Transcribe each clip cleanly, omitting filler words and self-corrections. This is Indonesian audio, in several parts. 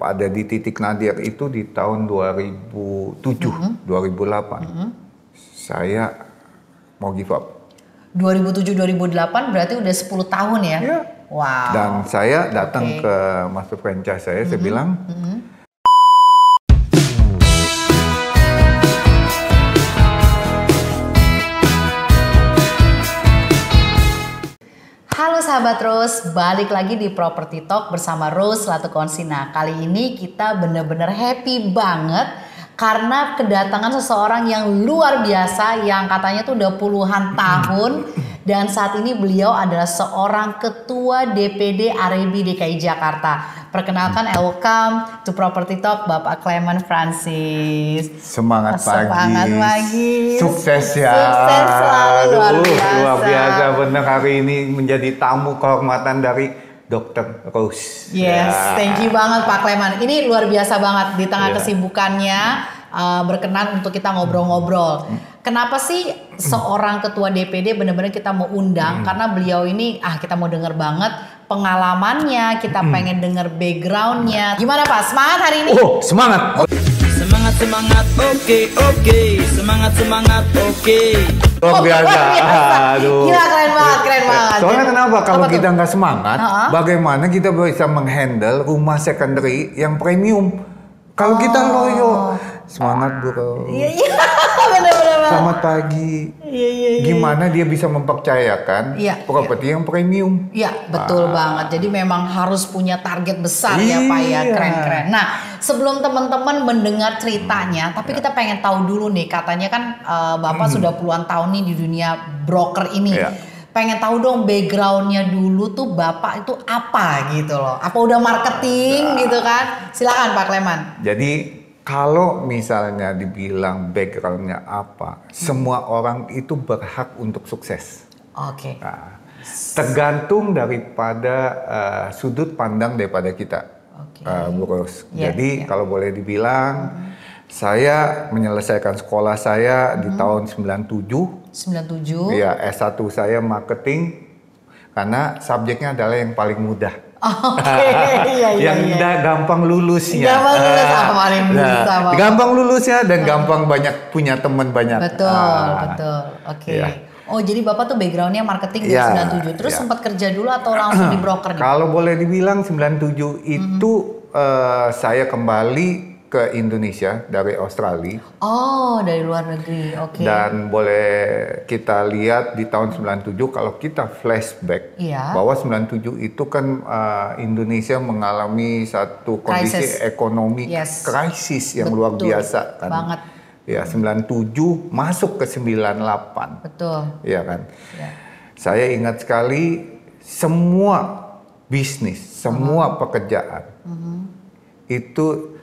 pada di titik nadir itu di tahun 2007, 2008. Saya mau give up. 2007-2008 berarti udah 10 tahun ya? Ya. Wow. Dan saya datang ke master franchise saya bilang, Halo sahabat Rose, balik lagi di Property Talk bersama Rose Latukonsina. Kali ini kita bener-bener happy banget karena kedatangan seseorang yang luar biasa yang katanya tuh udah puluhan tahun dan saat ini beliau adalah seorang ketua DPD Arebi DKI Jakarta. Perkenalkan, welcome to Property Talk Bapak Clement Francis. Semangat pagi. Sukses ya. Sukses selalu, luar biasa bener hari ini menjadi tamu kehormatan dari Dr. Rose. Yes, thank you banget Pak Clement. Ini luar biasa banget di tengah kesibukannya berkenan untuk kita ngobrol-ngobrol. Kenapa sih seorang ketua DPD benar-benar kita mau undang? Karena beliau ini kita mau denger banget pengalamannya, kita pengen denger backgroundnya. Gimana Pak? Semangat hari ini? Oh, semangat. Semangat, oke. Semangat, oke. Luar biasa. Aduh. Gila, keren banget. Soalnya kenapa? Kalau Apa kita tuh? nggak semangat, bagaimana kita bisa menghandle rumah secondary yang premium? Kalau kita loyo, semangat bro. Iya, bener-bener. Selamat pagi. Iya. Gimana dia bisa mempercayakan properti yang premium? Iya, betul banget. Jadi memang harus punya target besar ya Pak ya, keren-keren. Nah, sebelum teman-teman mendengar ceritanya, tapi kita pengen tahu dulu nih, katanya kan Bapak sudah puluhan tahun nih di dunia broker ini. Pengen tahu dong backgroundnya dulu tuh Bapak itu apa gitu loh. Apa udah marketing gitu kan? Silakan Pak Clement. Jadi kalau misalnya dibilang backgroundnya apa, semua orang itu berhak untuk sukses. Oke. Nah, tergantung daripada sudut pandang daripada kita, Bu Rose. Jadi kalau boleh dibilang, saya menyelesaikan sekolah saya di tahun 97. 97. Iya, S1 saya marketing karena subjeknya adalah yang paling mudah. Yang gampang lulusnya. Gampang lulusnya dan gampang banyak punya teman banyak. Betul. Oke. Oh, jadi Bapak tuh backgroundnya marketing di 97. Terus sempat kerja dulu atau langsung di broker? Kalau boleh dibilang 97 itu saya kembali ke Indonesia dari Australia. Oh, dari luar negeri. Oke. Dan boleh kita lihat di tahun 97 kalau kita flashback bahwa 97 itu kan Indonesia mengalami satu kondisi ekonomi krisis yang luar biasa kan. Banget. Ya, 97 masuk ke 98. Betul. Iya kan? Saya ingat sekali semua bisnis, semua pekerjaan itu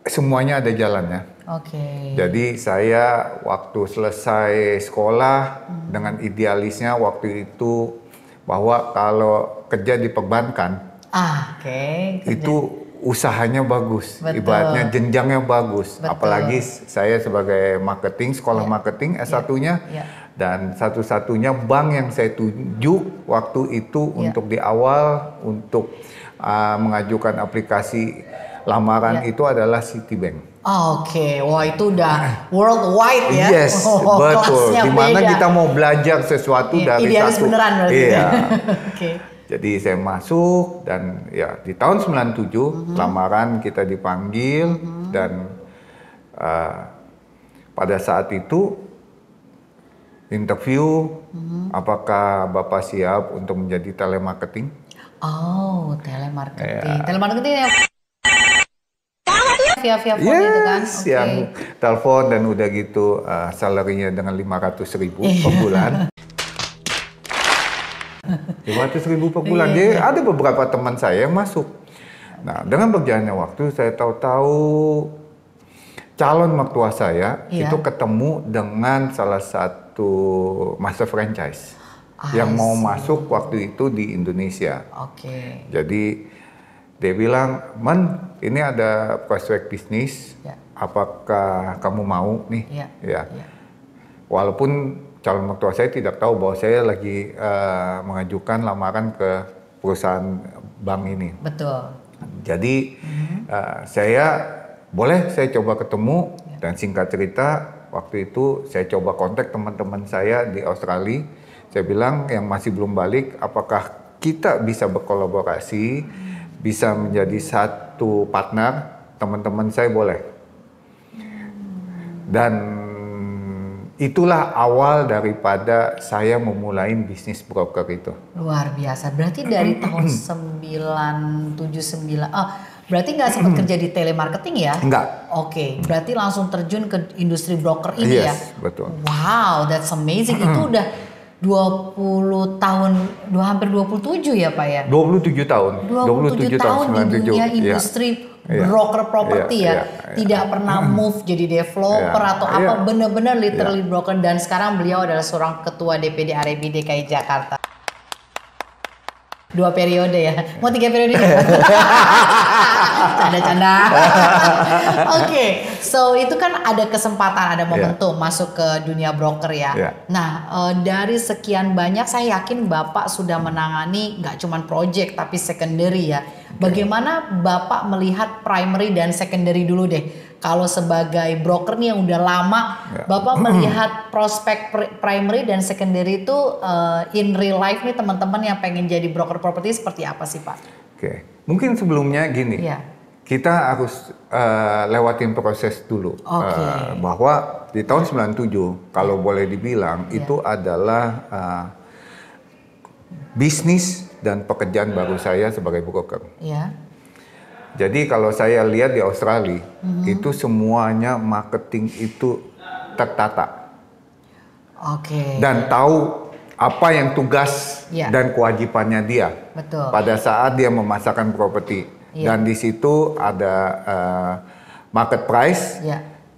semuanya ada jalannya. Oke. Jadi saya waktu selesai sekolah dengan idealisnya waktu itu bahwa kalau kerja di perbankan itu usahanya bagus, ibaratnya jenjangnya bagus. Apalagi saya sebagai marketing, sekolah marketing S1-nya dan satu-satunya bank yang saya tuju waktu itu untuk di awal untuk mengajukan aplikasi lamaran itu adalah Citibank. Oke, wah itu udah worldwide ya. Yes, betul. Dimana kita mau belajar sesuatu dari idealis satu. Beneran berarti. Iya. Oke. Jadi saya masuk dan ya di tahun 97 lamaran kita dipanggil dan pada saat itu interview apakah Bapak siap untuk menjadi telemarketing? Oh, telemarketing. Telemarketing ya via phone itu kan? Yang telepon dan udah gitu salary-nya dengan 500.000 per bulan. 500.000 per bulan. Jadi ada beberapa teman saya yang masuk. Nah, dengan berjalannya waktu saya tahu-tahu calon mertua saya itu ketemu dengan salah satu master franchise yang mau masuk waktu itu di Indonesia. Oke. Jadi dia bilang, "Man, ini ada prospek bisnis, apakah kamu mau nih?" Walaupun calon mertua saya tidak tahu bahwa saya lagi mengajukan lamaran ke perusahaan bank ini. Betul. Jadi saya coba ketemu dan singkat cerita waktu itu saya coba kontak teman-teman saya di Australia. Saya bilang yang masih belum balik, apakah kita bisa berkolaborasi, bisa menjadi satu partner? Teman-teman saya boleh. Dan itulah awal daripada saya memulai bisnis broker itu. Luar biasa. Berarti dari tahun 979. Berarti nggak sempat kerja di telemarketing ya? Enggak. Oke. Berarti langsung terjun ke industri broker ini ya? Yes, betul. Wow, that's amazing. Itu udah 20 tahun, hampir 27 ya Pak ya? 27 tahun. 27 tahun di dunia industri broker properti ya. Tidak pernah move jadi developer atau apa, benar-benar literally broker, dan sekarang beliau adalah seorang ketua DPD AREBI DKI Jakarta. 2 periode ya. Mau 3 periode? Canda-canda. Oke, so itu kan ada kesempatan, ada momentum masuk ke dunia broker ya. Nah, dari sekian banyak saya yakin Bapak sudah menangani nggak cuma project tapi secondary ya. Bagaimana Bapak melihat primary dan secondary dulu deh? Kalau sebagai broker nih yang udah lama, Bapak melihat prospek primary dan secondary itu in real life nih, teman-teman yang pengen jadi broker properti seperti apa sih Pak? Oke, mungkin sebelumnya gini, kita harus lewatin proses dulu. Bahwa di tahun 97, kalau boleh dibilang, itu adalah bisnis dan pekerjaan baru saya sebagai broker. Jadi kalau saya lihat di Australia, itu semuanya marketing itu tertata. Dan tahu apa yang tugas dan kewajibannya dia. Pada saat dia memasarkan properti. Dan di situ ada market price,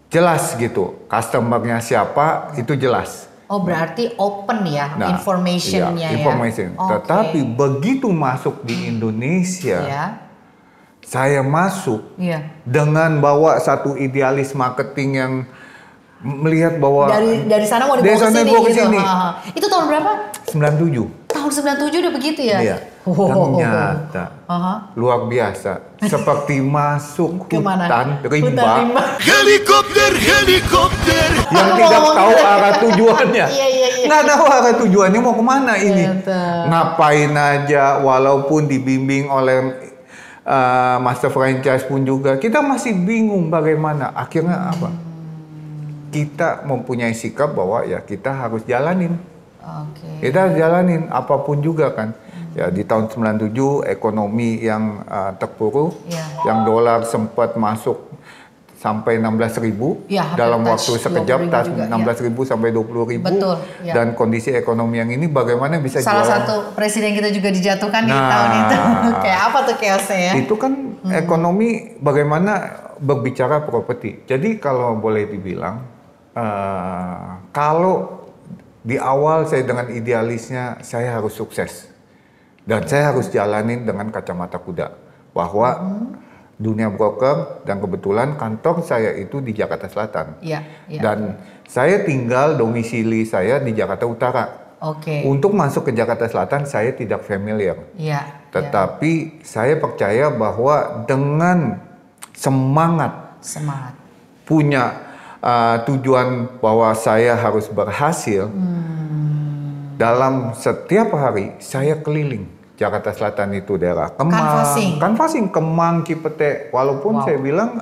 jelas gitu. Customer-nya siapa, itu jelas. Oh, berarti open ya, information-nya ya. Tetapi begitu masuk di Indonesia, saya masuk dengan bawa satu idealis marketing yang melihat bahwa dari sana mau dibawa ke sini gitu. Itu tahun berapa? 97. Tahun 97 udah begitu ya? Ternyata luar biasa. Seperti masuk hutan rimba. Helikopter. Yang tidak tahu arah tujuannya. Nggak tahu arah tujuannya mau kemana ini. Ngapain aja, walaupun dibimbing oleh master franchise pun juga. Kita masih bingung bagaimana. Akhirnya apa? Kita mempunyai sikap bahwa ya kita harus jalanin. Kita harus jalanin apapun juga kan. Ya di tahun 97 ekonomi yang terpuruk, yang dolar sempat masuk sampai 16.000 dalam waktu sekejap, 16.000 sampai 20.000. Dan kondisi ekonomi yang ini bagaimana bisa salah satu presiden kita juga dijatuhkan di tahun itu. Kayak apa tuh chaosnya ya? Itu kan ekonomi bagaimana berbicara properti. Jadi kalau boleh dibilang, kalau di awal saya dengan idealisnya saya harus sukses dan saya harus jalanin dengan kacamata kuda bahwa dunia broker, dan kebetulan kantor saya itu di Jakarta Selatan dan saya tinggal domisili saya di Jakarta Utara. Untuk masuk ke Jakarta Selatan saya tidak familiar, tetapi saya percaya bahwa dengan semangat punya tujuan bahwa saya harus berhasil, dalam setiap hari saya keliling Jakarta Selatan itu daerah Kemang, canvassing Kemang, Cipete. Walaupun saya bilang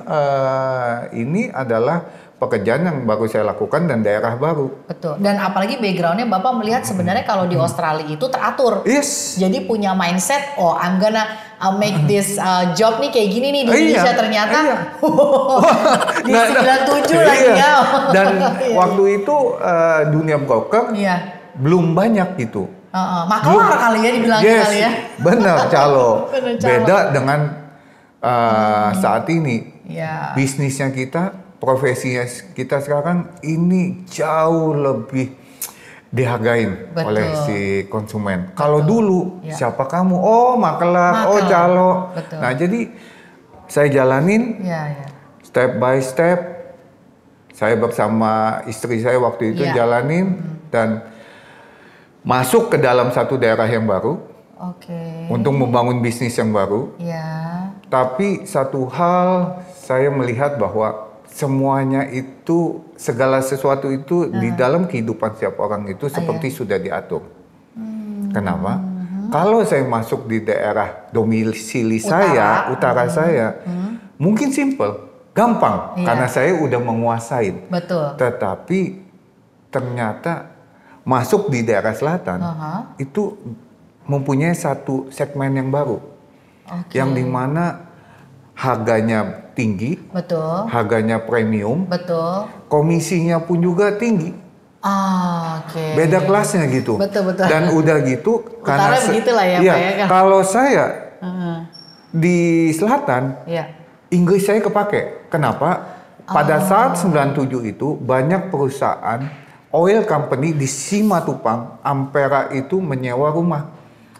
ini adalah pekerjaan yang baru saya lakukan dan daerah baru. Betul. Dan apalagi backgroundnya Bapak melihat sebenarnya kalau di Australia itu teratur. Jadi punya mindset, oh I'm gonna make this job nih kayak gini nih di Indonesia, ternyata di 97 lagi ya. Dan waktu itu dunia broker belum banyak gitu. Maklar kali ya dibilangnya kali ya. Benar, calo. Beda dengan saat ini. Bisnisnya kita, profesinya kita sekarang ini jauh lebih dihargain oleh si konsumen. Kalau dulu siapa kamu? Oh, maklar, oh calo. Nah, jadi saya jalanin step by step. Saya bersama istri saya waktu itu jalanin dan masuk ke dalam satu daerah yang baru untuk membangun bisnis yang baru. Tapi satu hal saya melihat bahwa semuanya itu, segala sesuatu itu di dalam kehidupan setiap orang itu seperti sudah diatur. Kenapa? Kalau saya masuk di daerah domisili utara saya, mungkin simple, gampang, karena saya udah menguasai. Betul. Tetapi ternyata masuk di daerah selatan itu mempunyai satu segmen yang baru, yang dimana harganya tinggi, betul, harganya premium, betul, komisinya pun juga tinggi. Beda kelasnya gitu. Betul. Dan udah gitu, karena begitulah ya, Pak ya. Kalau saya di selatan, Inggris saya kepake. Kenapa? Pada saat 97 itu banyak perusahaan oil company di Simatupang, Ampera itu menyewa rumah,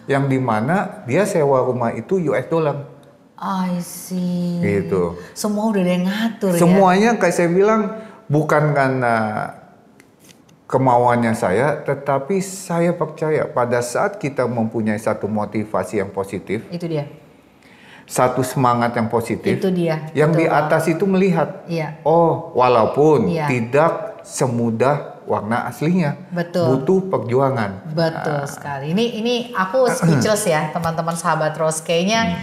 yang dimana dia sewa rumah itu US dollar. I see. Gitu. Semua udah ada yang ngatur. Semuanya kayak saya bilang bukan karena kemauannya saya, tetapi saya percaya pada saat kita mempunyai satu motivasi yang positif, itu dia. Satu semangat yang positif, itu dia. Yang di atas itu melihat, oh walaupun tidak semudah warna aslinya, butuh perjuangan. Betul sekali. Ini aku speechless ya, teman-teman sahabat Rose. Kayaknya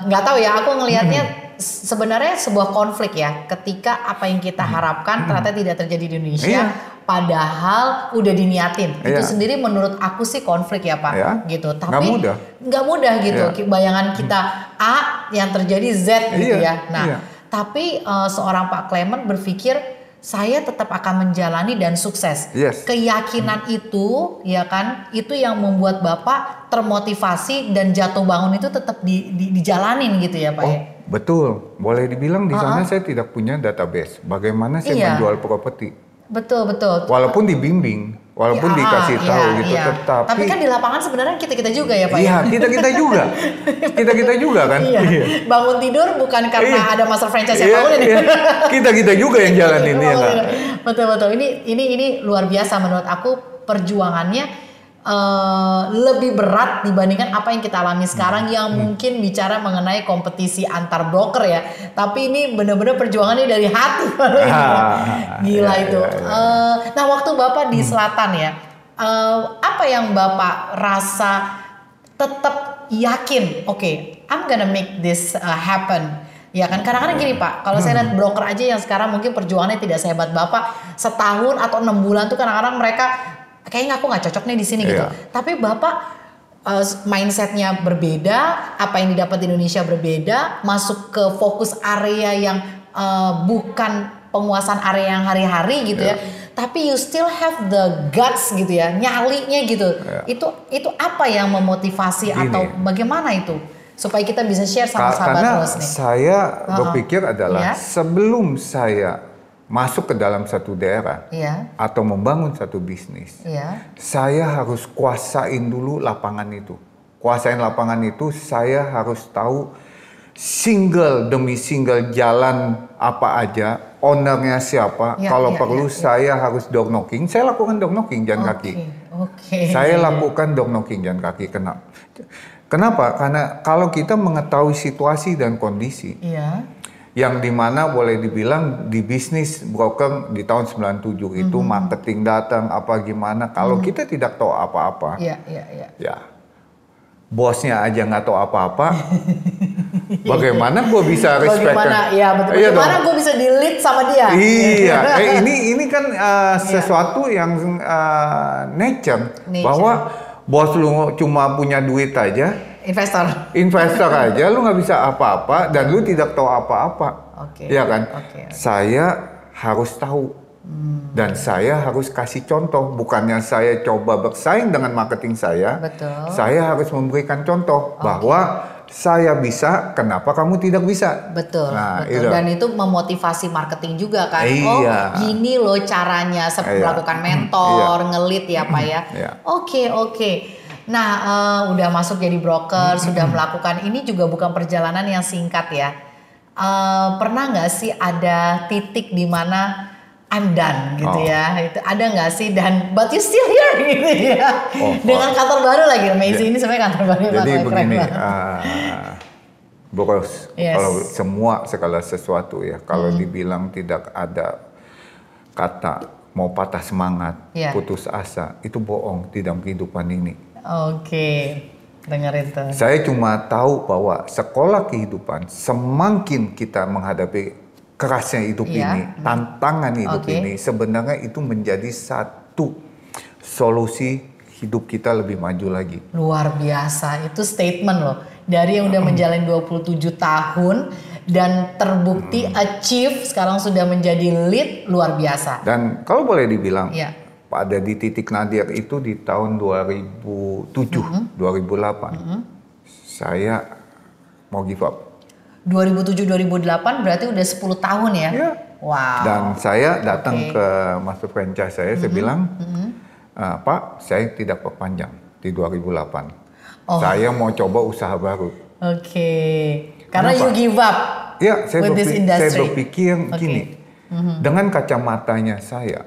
nggak tahu ya, aku ngelihatnya sebenarnya sebuah konflik ya, ketika apa yang kita harapkan ternyata tidak terjadi di Indonesia, padahal udah diniatin. Itu sendiri menurut aku sih konflik ya Pak, gitu. Tapi nggak mudah gitu. Bayangan kita A, yang terjadi Z gitu ya. Nah, tapi seorang Pak Clement berpikir saya tetap akan menjalani dan sukses. Keyakinan itu, ya kan, itu yang membuat Bapak termotivasi dan jatuh bangun itu tetap dijalanin gitu ya Pak ya? Betul, boleh dibilang di sana saya tidak punya database. Bagaimana saya menjual properti? Betul. Walaupun dibimbing, walaupun dikasih tahu gitu, tapi kan di lapangan sebenarnya kita juga ya Pak ya? Iya, kita juga kan. Bangun tidur bukan karena ada master franchise yang bangunin. Kita juga yang jalanin ya kan. Betul. Ini luar biasa menurut aku, perjuangannya lebih berat dibandingkan apa yang kita alami sekarang yang mungkin bicara mengenai kompetisi antar broker ya, tapi ini benar-benar perjuangannya dari hati. Gila itu. Nah, waktu Bapak di selatan ya, apa yang Bapak rasa tetap yakin, I'm gonna make this happen? Ya kan, kadang-kadang gini Pak, kalau saya lihat broker aja yang sekarang mungkin perjuangannya tidak sehebat Bapak, setahun atau 6 bulan tuh kadang-kadang mereka kayaknya aku nggak cocok nih di sini gitu. Tapi Bapak mindsetnya berbeda, apa yang didapat di Indonesia berbeda, masuk ke fokus area yang bukan penguasaan area yang hari-hari gitu ya. Tapi you still have the guts gitu ya, nyalinya gitu. Itu apa yang memotivasi atau bagaimana itu? Supaya kita bisa share sama sahabat Rose nih. Saya berpikir adalah sebelum saya masuk ke dalam satu daerah atau membangun satu bisnis, saya harus kuasain dulu lapangan itu. Kuasain lapangan itu, saya harus tahu single demi single jalan apa aja, ownernya siapa. Kalau perlu saya harus door knocking. Saya lakukan door knocking jalan kaki. Saya lakukan door knocking jalan kaki. Kenapa? Karena kalau kita mengetahui situasi dan kondisi, yang dimana boleh dibilang di bisnis broker di tahun 97 itu marketing datang apa gimana, kalau kita tidak tahu apa-apa, ya bosnya aja nggak tahu apa-apa, bagaimana gue bisa respect? Bagaimana gue bisa di-lead sama dia? Ini kan sesuatu yang nature, bahwa bos lu cuma punya duit aja, investor aja, lu nggak bisa apa-apa dan lu tidak tahu apa-apa, ya kan? Saya harus tahu dan saya harus kasih contoh. Bukannya saya coba bersaing dengan marketing saya, saya harus memberikan contoh bahwa saya bisa, kenapa kamu tidak bisa? Betul. Dan itu memotivasi marketing juga kan. Gini loh caranya, melakukan mentor, ngelit ya Pak ya. Oke. Nah, udah masuk jadi broker, sudah melakukan ini juga bukan perjalanan yang singkat ya. Pernah nggak sih ada titik di mana I'm done gitu ya? Itu ada nggak sih? Dan but you still here gitu ya? Dengan kantor baru lagi, Macy ini sebenarnya kantor baru. Jadi begini, boros. Yes. Kalau semua segala sesuatu ya, kalau dibilang tidak ada kata mau patah semangat, putus asa, itu bohong di dalam kehidupan ini. Oke, dengerin tuh. Saya cuma tahu bahwa sekolah kehidupan, semakin kita menghadapi kerasnya hidup ini, tantangan hidup ini, sebenarnya itu menjadi satu solusi hidup kita lebih maju lagi. Luar biasa, itu statement loh. Dari yang udah menjalani 27 tahun dan terbukti achieve, sekarang sudah menjadi lead, luar biasa. Dan kalau boleh dibilang, pada di titik nadir itu di tahun 2007, 2008, saya mau give up. 2007-2008 berarti udah 10 tahun ya? Ya. Wow. Dan saya datang ke master franchise saya bilang, Pak, saya tidak perpanjang di 2008. Saya mau coba usaha baru. Oke. Karena you give up with this industry. Saya berpikir gini, dengan kacamatanya saya,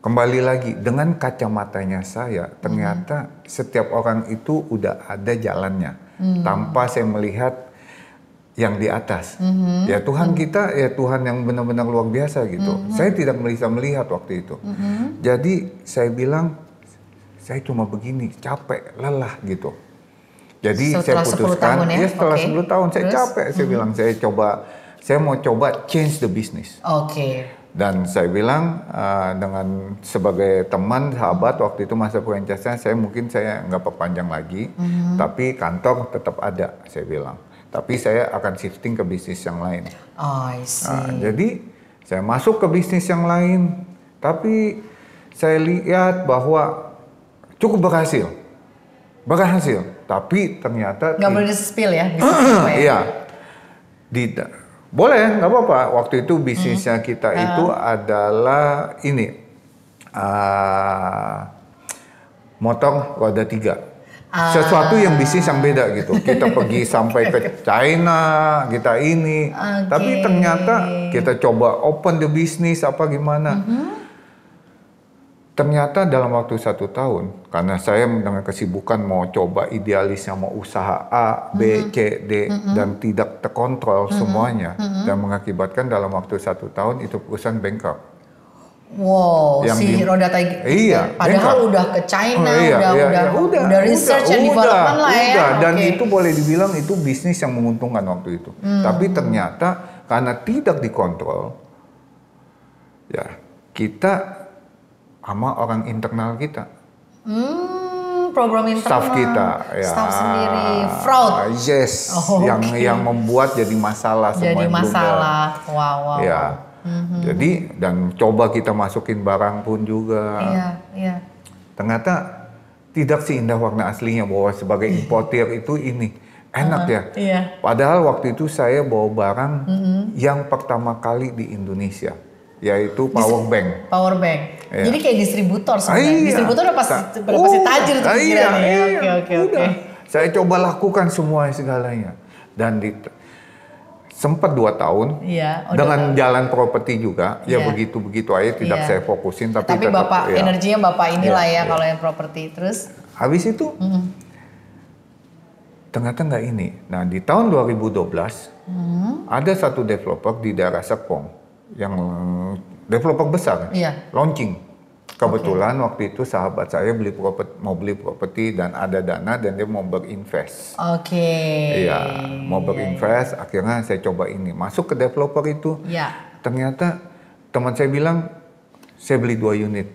kembali lagi, dengan kacamatanya saya, ternyata setiap orang itu udah ada jalannya. Tanpa saya melihat yang di atas. Ya Tuhan kita, ya Tuhan yang benar-benar luar biasa gitu. Saya tidak bisa melihat waktu itu. Jadi saya bilang, saya cuma begini, capek, lelah gitu. Jadi setelah saya putuskan, 10 tahun ya? Setelah 10 tahun saya capek. Saya bilang, saya mau coba change the business. Oke. Dan saya bilang dengan sebagai teman, sahabat waktu itu masa franchise saya mungkin saya nggak perpanjang lagi, tapi kantor tetap ada, saya bilang. Tapi saya akan shifting ke bisnis yang lain. Oh, I see. Jadi saya masuk ke bisnis yang lain, tapi saya lihat bahwa cukup berhasil. Tapi ternyata nggak boleh di-spill ya bisnisnya. Iya. Boleh, nggak apa-apa. Waktu itu bisnisnya kita itu adalah ini motor roda 3. Sesuatu yang bisnis yang beda gitu. Kita pergi sampai ke China, kita ini. Tapi ternyata kita coba open the business apa gimana. Ternyata dalam waktu 1 tahun, karena saya dengan kesibukan mau coba idealisnya mau usaha A, B, C, D, dan tidak terkontrol semuanya, dan mengakibatkan dalam waktu 1 tahun itu perusahaan bankrupt. Wow, yang si roda tiga. Iya. Padahal udah ke China, udah research and development lah ya. Dan itu boleh dibilang itu bisnis yang menguntungkan waktu itu. Tapi ternyata karena tidak dikontrol, ya kita sama orang internal kita. Program internal. Staff kita, ya. Staff sendiri, fraud. Yes, yang membuat jadi masalah semua. Jadi masalah, wow. Ya. Jadi dan coba kita masukin barang pun juga. Iya. Ternyata tidak seindah warna aslinya bahwa sebagai importer itu ini enak ya. Iya. Padahal waktu itu saya bawa barang yang pertama kali di Indonesia, yaitu power bank. Power bank. Iya. Jadi kayak distributor sebenarnya. Distributor udah pasti tajir tuh pikirannya. Oke. Saya coba lakukan semua segalanya dan sempat 2 tahun dengan jalan properti juga, ya begitu aja tidak saya fokusin. Tapi tetap, Bapak energinya Bapak inilah kalau yang properti terus. Habis itu ternyata nggak ini. Nah di tahun 2012 ada satu developer di daerah Serpong yang developer besar, launching. Kebetulan waktu itu sahabat saya mau beli properti dan ada dana dan dia mau berinvest. Iya, mau berinvest. Akhirnya saya coba ini masuk ke developer itu. Ternyata teman saya bilang saya beli 2 unit.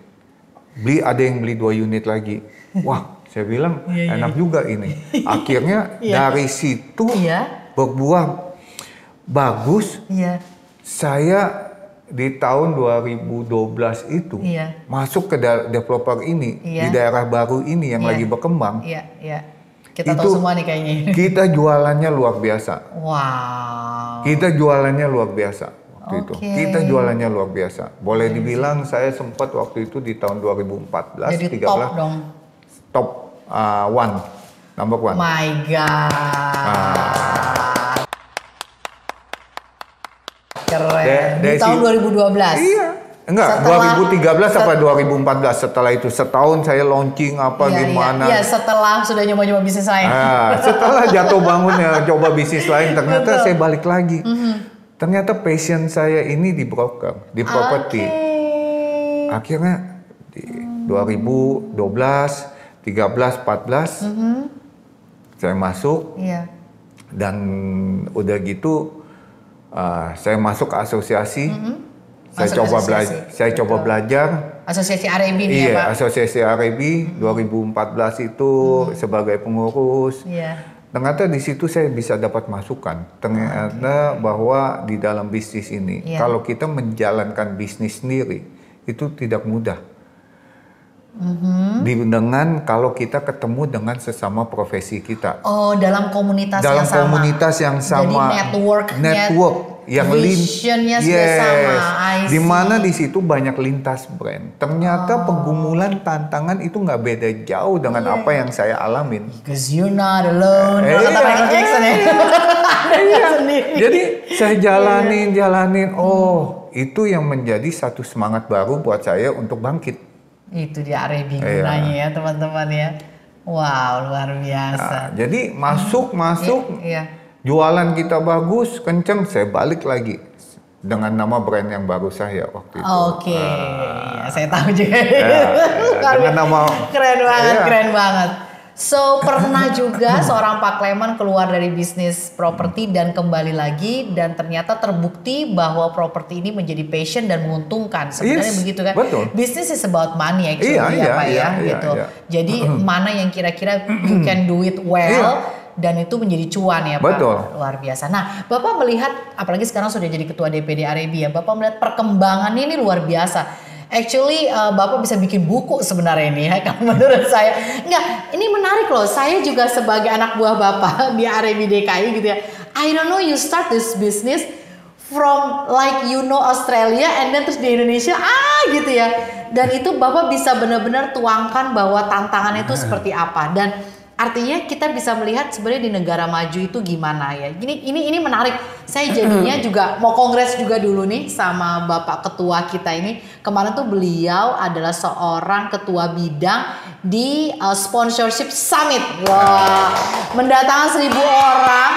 Ada yang beli 2 unit lagi. Wah, saya bilang enak juga ini. Akhirnya dari situ berbuah bagus. Saya di tahun 2012 itu masuk ke developer ini di daerah baru ini yang lagi berkembang. Kita tahu semua nih kayaknya. Kita jualannya luar biasa. Wow. Kita jualannya luar biasa waktu itu. Kita jualannya luar biasa. Boleh dibilang saya sempat waktu itu di tahun 2014 jadi 13 top dong. Top number 1. My God. Keren. Di tahun 2012. Iya. Enggak, setelah, 2013 apa 2014 setelah itu setahun saya launching apa gimana. Iya, setelah sudah nyoba-nyoba bisnis lain. Setelah jatuh bangun ya coba bisnis lain ternyata saya balik lagi. Ternyata passion saya ini di broker, di properti. Akhirnya di 2012, 13, 14 saya masuk. Dan udah gitu saya masuk ke asosiasi. Saya coba belajar. Asosiasi Arabi nih ya Pak? Iya, Asosiasi Arabi 2014 itu sebagai pengurus. Ternyata di situ saya bisa dapat masukan. Ternyata bahwa di dalam bisnis ini, kalau kita menjalankan bisnis sendiri, itu tidak mudah. Dengan kalau kita ketemu dengan sesama profesi kita. Oh, dalam komunitas yang sama. Dalam komunitas yang sama. Jadi network yang visionnya sudah sama. Di mana di situ banyak lintas brand. Ternyata pergumulan tantangan itu nggak beda jauh dengan apa yang saya alamin. Because you're not alone. Kata Michael Jackson ya. Jadi saya jalanin. Oh, itu yang menjadi satu semangat baru buat saya untuk bangkit. Itu dia Arabi gunanya ya teman-teman ya. Wow, luar biasa. Jadi masuk. Jualan kita bagus, kenceng, saya balik lagi dengan nama brand yang baru saya waktu itu. Oke, saya tahu juga. Dengan nama keren banget. So pernah juga seorang Pak Clement keluar dari bisnis properti dan kembali lagi dan ternyata terbukti bahwa properti ini menjadi passion dan menguntungkan. Sebenarnya begitu kan? Betul. Business is about money actually gitu. Jadi mana yang kira-kira you can do it well dan itu menjadi cuan ya Pak. Betul. Luar biasa. Nah, Bapak melihat apalagi sekarang sudah jadi ketua DPD Arabi ya. Bapak melihat perkembangannya ini luar biasa. Actually Bapak bisa bikin buku sebenarnya ini ya, kalau menurut saya. Enggak, ini menarik loh. Saya juga sebagai anak buah Bapak di Arabi DKI gitu ya. I don't know you start this business from like Australia and then terus di Indonesia gitu ya. Dan itu Bapak bisa benar-benar tuangkan bahwa tantangan itu seperti apa dan artinya kita bisa melihat sebenarnya di negara maju itu gimana ya. Ini menarik. Saya jadinya juga mau kongres juga dulu nih sama Bapak Ketua kita ini. Kemarin tuh beliau adalah seorang ketua bidang di sponsorship summit. Wah, mendatangkan 1.000 orang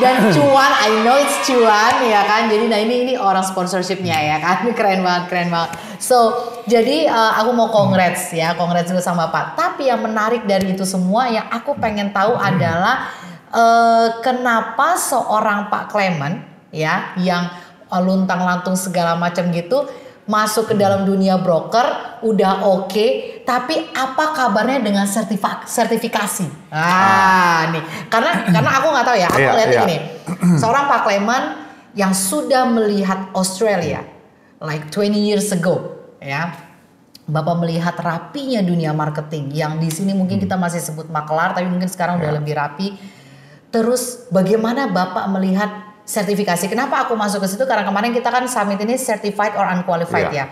dan cuan. I know it's cuan ya kan. Jadi nah ini orang sponsorshipnya ya kan. Keren banget. So jadi aku mau kongres dulu sama Bapak. Tapi yang menarik dari itu semua yang aku pengen tahu adalah kenapa seorang Pak Clement ya yang luntang-lantung segala macam gitu masuk ke dalam dunia broker udah oke, tapi apa kabarnya dengan sertifikasi? Nih karena aku nggak tahu ya. Aku lihat ini seorang Pak Clement yang sudah melihat Australia like 20 years ago ya. Bapak melihat rapinya dunia marketing yang di sini mungkin kita masih sebut makelar tapi mungkin sekarang udah lebih rapi. Terus bagaimana Bapak melihat sertifikasi? Kenapa aku masuk ke situ? Karena kemarin kita kan summit ini certified or unqualified ya.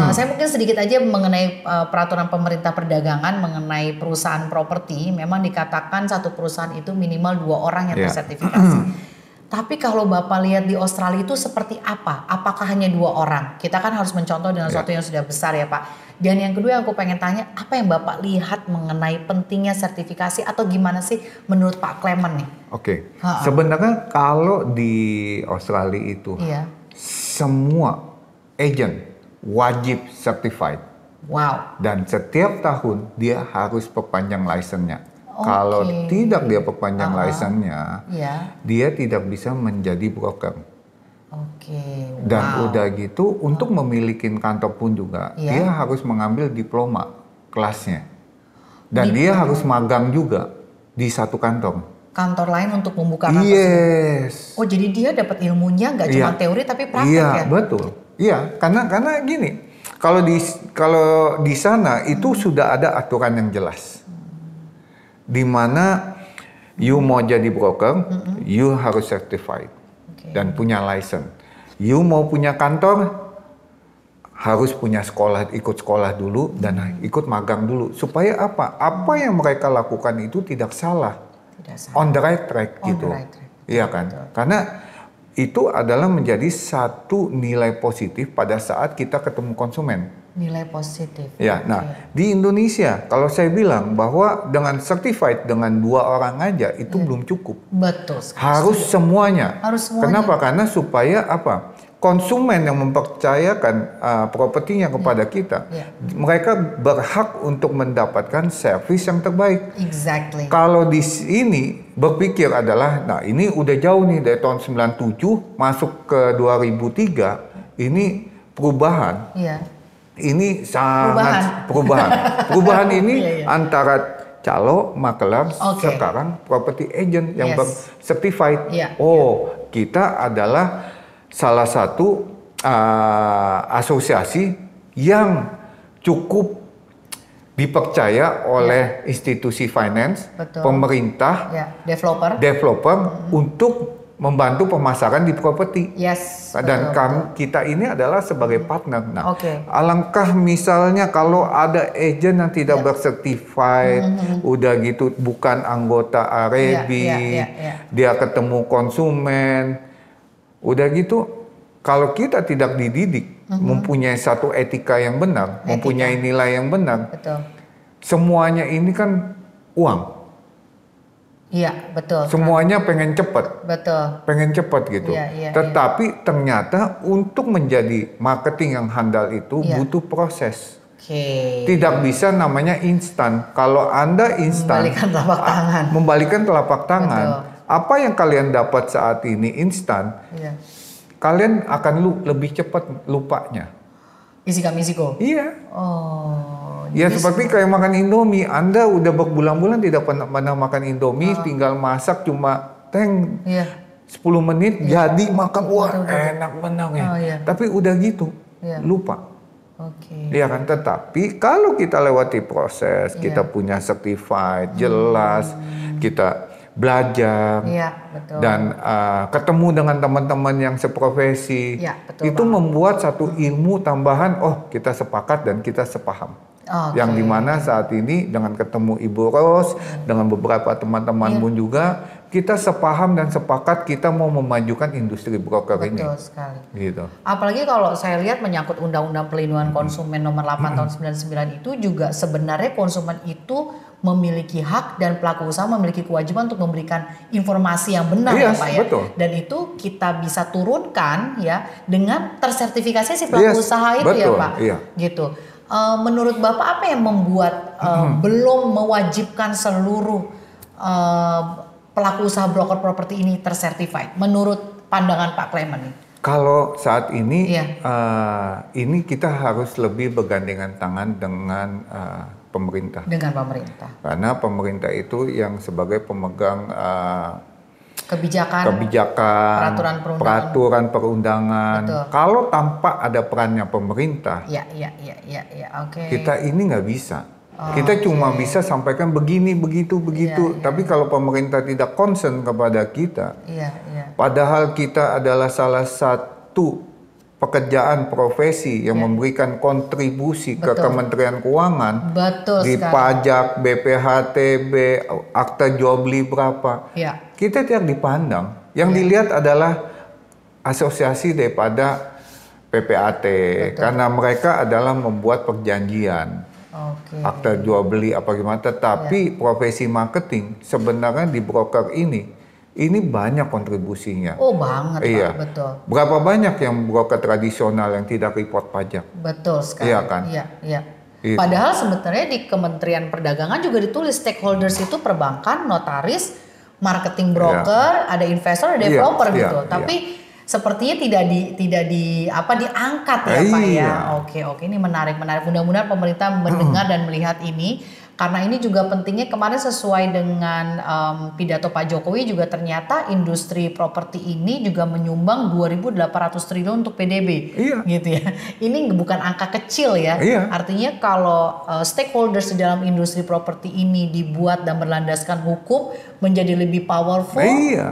Saya mungkin sedikit aja mengenai peraturan pemerintah perdagangan mengenai perusahaan properti. Memang dikatakan satu perusahaan itu minimal 2 orang yang tersertifikasi. Tapi kalau Bapak lihat di Australia itu seperti apa? Apakah hanya 2 orang? Kita kan harus mencontoh dengan sesuatu yang sudah besar ya Pak. Dan yang kedua yang aku pengen tanya, apa yang Bapak lihat mengenai pentingnya sertifikasi atau gimana sih menurut Pak Clement nih? Oke. Sebenarnya kalau di Australia itu semua agent wajib certified. Wow. Dan setiap tahun dia harus perpanjang license-nya. Kalau tidak dia perpanjang license-nya, dia tidak bisa menjadi broker. Dan udah gitu, untuk memiliki kantor pun juga, dia harus mengambil diploma kelasnya. Dan dia harus magang juga di satu kantor. Kantor lain untuk membuka kantor. Oh, jadi dia dapat ilmunya nggak cuma teori tapi praktek ya? Iya, betul. Iya, karena gini, kalau di sana itu sudah ada aturan yang jelas. Di mana you mau jadi broker, you harus certified dan punya license. You mau punya kantor, harus punya sekolah, ikut sekolah dulu dan ikut magang dulu. Supaya apa? Apa yang mereka lakukan itu tidak salah. On the right track gitu. Iya kan? Karena itu adalah menjadi satu nilai positif pada saat kita ketemu konsumen. Nilai positif. Ya, nah di Indonesia kalau saya bilang bahwa dengan certified dengan 2 orang aja itu belum cukup. Betul. Harus semuanya. Harus semuanya. Kenapa? Karena supaya apa? Konsumen yang mempercayakan propertinya kepada kita, mereka berhak untuk mendapatkan servis yang terbaik. Exactly. Kalau di sini berpikir adalah, nah ini udah jauh nih dari tahun 97 masuk ke 2003, ini perubahan. Ini sangat perubahan. Perubahan ini antara calo, makelar, sekarang property agent yang certified. Oh, kita adalah salah satu asosiasi yang cukup dipercaya oleh institusi finance, pemerintah, developer untuk membantu pemasaran di properti. Dan kita ini adalah sebagai partner. Nah, alangkah misalnya kalau ada agent yang tidak bersertified, udah gitu bukan anggota AREBI, dia ketemu konsumen. Udah gitu, kalau kita tidak dididik, mempunyai satu etika yang benar, mempunyai nilai yang benar, semuanya ini kan uang. Iya, betul. Semuanya pengen cepat. Pengen cepat gitu. Tetapi ternyata untuk menjadi marketing yang handal itu butuh proses. Tidak bisa namanya instan. Kalau Anda instan, membalikan telapak tangan. Apa yang kalian dapat saat ini instan, kalian akan lebih cepat lupanya. Isi-misiko. Iya. Ya seperti kayak makan Indomie, Anda udah berbulan-bulan tidak pernah makan Indomie, tinggal masak cuma 10 menit jadi makan, wah enak benar ya. Tapi udah gitu, lupa. Ya kan, tetapi kalau kita lewati proses, kita punya certified, jelas, kita belajar dan ketemu dengan teman-teman yang seprofesi, itu membuat satu ilmu tambahan. Oh, kita sepakat dan kita sepaham. Yang dimana saat ini dengan ketemu Ibu Ros, dengan beberapa teman-teman pun juga kita sepaham dan sepakat kita mau memajukan industri broker ini. Betul sekali. Gitu. Apalagi kalau saya lihat menyangkut Undang-Undang Perlindungan Konsumen Nomor 8 Tahun 99 itu juga sebenarnya konsumen itu memiliki hak dan pelaku usaha memiliki kewajiban untuk memberikan informasi yang benar ya Pak ya. Betul. Dan itu kita bisa turunkan ya dengan tersertifikasi si pelaku usaha itu ya Pak. Gitu. Menurut Bapak apa yang membuat belum mewajibkan seluruh pelaku usaha broker properti ini tersertified menurut pandangan Pak Clement nih? Kalau saat ini ini kita harus lebih bergandengan tangan dengan pemerintah. Dengan pemerintah. Karena pemerintah itu yang sebagai pemegang kebijakan, peraturan perundangan. Betul. Kalau tanpa ada perannya pemerintah, kita ini nggak bisa. Kita cuma bisa sampaikan begini, begitu. Tapi kalau pemerintah tidak concern kepada kita, padahal kita adalah salah satu pekerjaan profesi yang memberikan kontribusi ke Kementerian Keuangan, di pajak, BPHTB, akta jual beli berapa, kita tidak dipandang. Yang dilihat adalah asosiasi daripada PPAT, karena mereka adalah membuat perjanjian, akta jual beli apa gimana. Tetapi profesi marketing sebenarnya di broker ini banyak kontribusinya. Oh banget Pak, betul. Berapa banyak yang broker tradisional yang tidak report pajak? Betul sekali. Iya kan? Iya. Padahal sebenarnya di Kementerian Perdagangan juga ditulis stakeholders itu perbankan, notaris, marketing broker, ada investor, ada developer gitu. Tapi sepertinya tidak diangkat ya Pak ya. Oke, ini menarik. Mudah-mudahan pemerintah mendengar dan melihat ini. Karena ini juga pentingnya kemarin sesuai dengan pidato Pak Jokowi juga ternyata industri properti ini juga menyumbang 2.800 triliun untuk PDB. Gitu ya. Ini bukan angka kecil ya. Artinya kalau stakeholders di dalam industri properti ini dibuat dan berlandaskan hukum menjadi lebih powerful,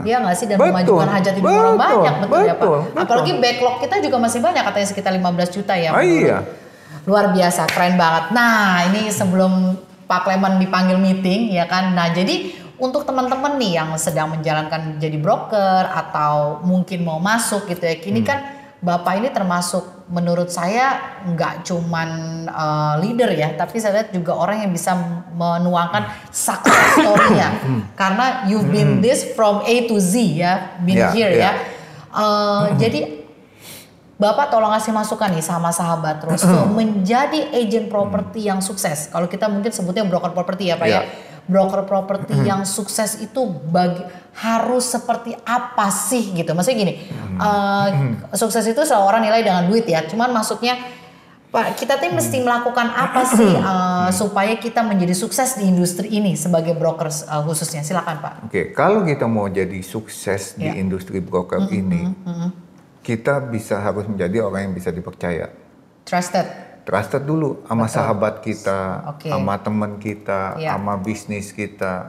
ya nggak sih, dan memajukan hajat hidup orang banyak, betul ya Pak. Apalagi backlog kita juga masih banyak, katanya sekitar 15 juta ya. Luar biasa, keren banget. Nah ini sebelum Pak Clement dipanggil meeting ya kan. Nah jadi untuk teman-teman nih yang sedang menjalankan jadi broker atau mungkin mau masuk gitu ya, kini kan Bapak ini termasuk menurut saya nggak cuman leader ya, tapi saya lihat juga orang yang bisa menuangkan success story-nya. Karena you've been this from A to Z ya, been here ya. Jadi Bapak tolong kasih masukan nih sama sahabat terus menjadi agent properti yang sukses. Kalau kita mungkin sebutnya broker properti ya Pak ya. Broker properti yang sukses itu harus seperti apa sih gitu. Maksudnya gini, sukses itu seorang nilai dengan duit ya. Cuman maksudnya Pak, kita tuh mesti melakukan apa sih supaya kita menjadi sukses di industri ini sebagai broker khususnya. Silakan Pak. Oke, kalau kita mau jadi sukses di industri broker ini, kita harus menjadi orang yang bisa dipercaya. Trusted dulu sama sahabat kita, sama teman kita, sama bisnis kita.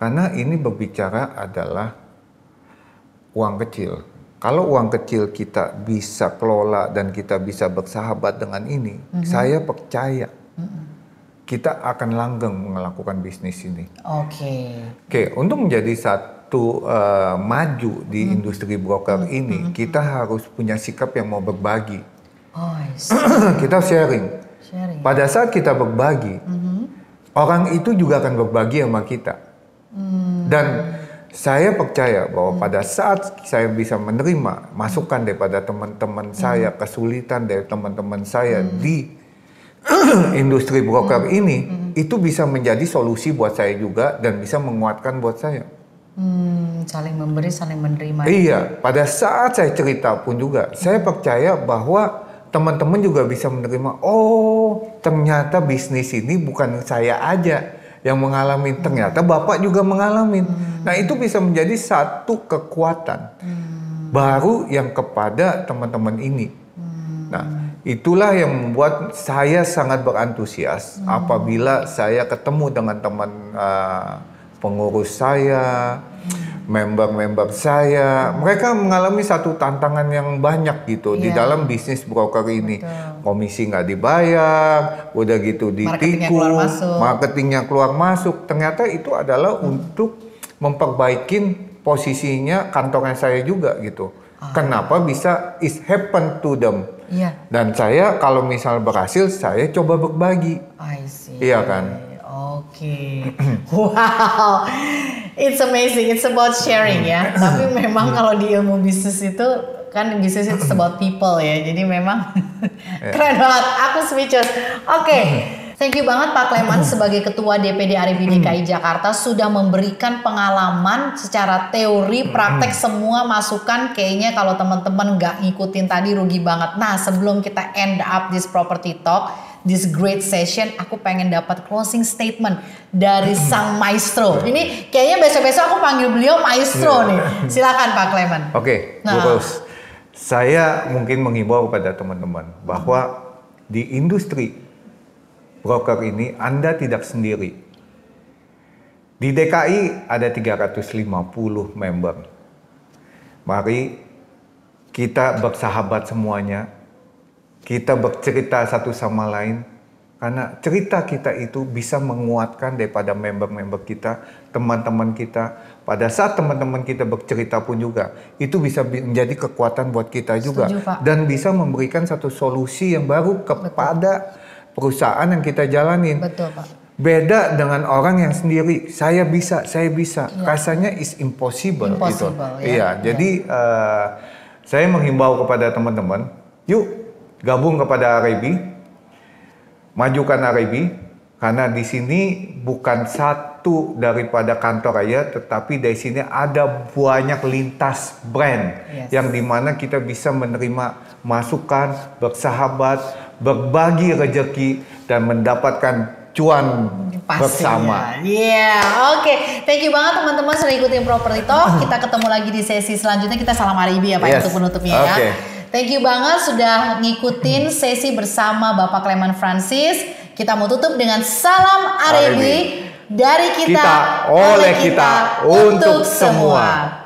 Karena ini berbicara adalah uang kecil. Kalau uang kecil kita bisa kelola dan kita bisa bersahabat dengan ini, saya percaya kita akan langgeng melakukan bisnis ini. Oke, untuk menjadi satu maju di industri broker ini, kita harus punya sikap yang mau berbagi. Kita sharing. Pada saat kita berbagi, orang itu juga akan berbagi sama kita. Dan saya percaya bahwa pada saat saya bisa menerima masukan daripada teman-teman saya, kesulitan dari teman-teman saya di industri broker ini, itu bisa menjadi solusi buat saya juga dan bisa menguatkan buat saya. Saling memberi, saling menerima. Iya, pada saat saya cerita pun juga, saya percaya bahwa teman-teman juga bisa menerima, oh ternyata bisnis ini bukan saya aja yang mengalami, ternyata Bapak juga mengalami. Nah itu bisa menjadi satu kekuatan baru yang kepada teman-teman ini. Nah itulah yang membuat saya sangat berantusias apabila saya ketemu dengan teman pengurus saya, member-member saya, mereka mengalami satu tantangan yang banyak gitu di dalam bisnis broker ini. Komisi nggak dibayar, udah gitu ditipu, marketingnya keluar masuk. Ternyata itu adalah untuk memperbaikin posisinya kantornya saya juga gitu. Kenapa bisa it happen to them? Dan saya kalau misal berhasil, saya coba berbagi. Iya kan? Wow, it's amazing. It's about sharing ya. Tapi memang kalau di ilmu bisnis itu kan bisnis itu about people ya. Jadi memang keren banget. Aku speechless. Thank you banget Pak Clement sebagai Ketua DPD Aribi DKI Jakarta sudah memberikan pengalaman secara teori, praktek semua masukan. Kayaknya kalau teman-teman nggak ngikutin tadi rugi banget. Nah sebelum kita end up this property talk, this great session, aku pengen dapat closing statement dari sang maestro. Ini kayaknya besok-besok aku panggil beliau maestro nih. Silakan Pak Clement. Oke, Bu Rose. Saya mungkin menghimbau kepada teman-teman bahwa di industri broker ini Anda tidak sendiri. Di DKI ada 350 member. Mari kita bersahabat semuanya. Kita bercerita satu sama lain, karena cerita kita itu bisa menguatkan daripada member-member kita, teman-teman kita. Pada saat teman-teman kita bercerita pun juga, itu bisa menjadi kekuatan buat kita juga. Setuju, Pak. Dan bisa memberikan satu solusi yang baru kepada perusahaan yang kita jalanin. Betul, Pak. Beda dengan orang yang sendiri, saya bisa. Rasanya is impossible gitu. Iya, jadi saya menghimbau kepada teman-teman, yuk gabung kepada Aribi, majukan Aribi, karena di sini bukan satu daripada kantor aja, tetapi dari sini ada banyak lintas brand yang dimana kita bisa menerima masukan, bersahabat, berbagi rezeki dan mendapatkan cuan bersama. Thank you banget teman-teman sudah ikutin Property Talk. Kita ketemu lagi di sesi selanjutnya. Kita salam Aribi ya Pak untuk penutupnya ya. Thank you banget sudah ngikutin sesi bersama Bapak Clement Francis. Kita mau tutup dengan salam Aribi dari kita oleh kita untuk semua.